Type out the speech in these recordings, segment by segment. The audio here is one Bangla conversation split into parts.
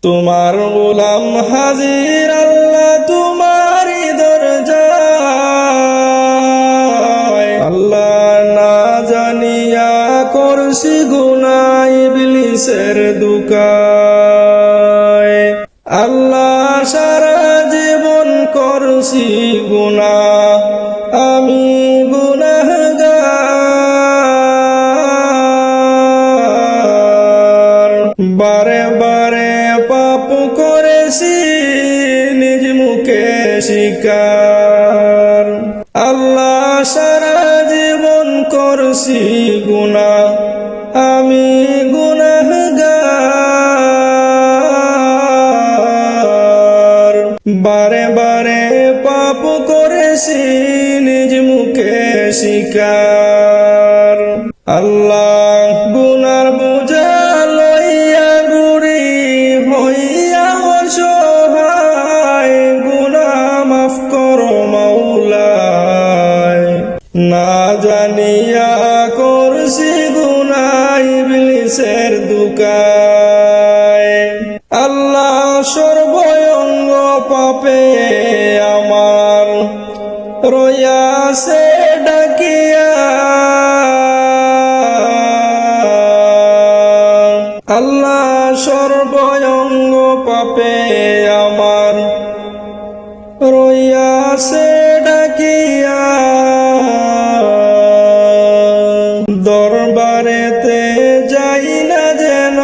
তোমার গোলাম হাজির আল্লাহ তোমারই দরজায়। আল্লাহ না জানিয়া করছি গুনাহ ইবলিসের দুকায়। আল্লাহ সারা জীবন করছি গুনাহ, আমি গুনাহগার। বারে বারে পাপ করেছি নিজ মুখে স্বীকার। আল্লাহ সারা জীবন করছি গুনাহ, আমি গুনাহগার। বারে বারে পাপ করেছি নিজ মুখে স্বীকার। আল্লাহ গুনার বোঝা লইয়া গুড়ি হইয়া অসহায়, গুনাহ মাফ করো মাওলায়। না জানিয়া করছি গুনাহ ইবলিসের দুকায়। আল্লাহ সর্বঙ্গ পাপে আমার রয়াছে ডাকিয়া। আল্লাহ সর্বঙ্গ পাপে আমার রয়াছে ডাকিয়া। দরবারেতে যাই না যেন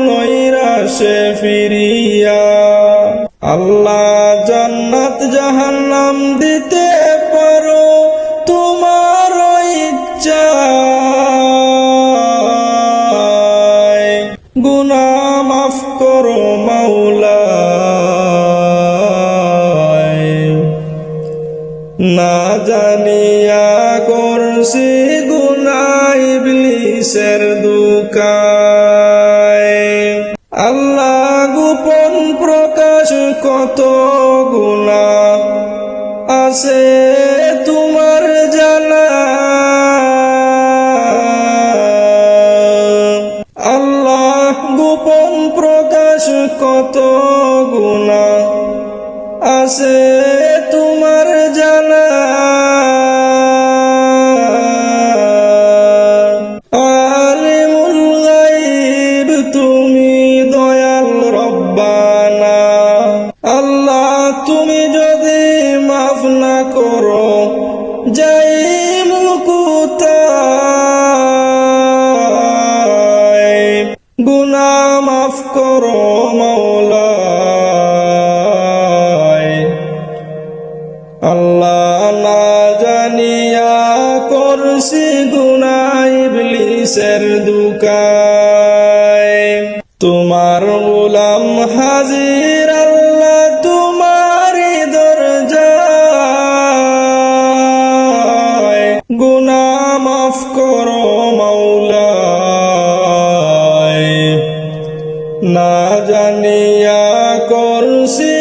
নৈরাশে ফিরিয়া। আল্লাহ জান্নাত জাহান্নাম দিতে পারো তোমার ইচ্ছায়। গুনাহ মাফ করো মাওলায়। না জানিয়া করছি গুনাহ ইবলিসের দুকায়। আল্লাহ গোপন প্রকাশ কত গুনাহ আছে তোমার জানা। আল্লাহ গোপন প্রকাশ কত গুনাহ আছে তোমার জানা। আলিমুল গায়ব তুমি দয়াল রব্বানা। আল্লাহ তুমি যদি মাফ না করো যাইব কোথায়। গুনাহ মাফ করো মাওলায়। আল্লাহ না জানিয়া করছি গুনাহ ইবলিসের দুকায়। তোমার গোলাম হাজির আল্লাহ তোমারই দরজায়। গুনাহ মাফ করো মাওলায়। না জানিয়া করছি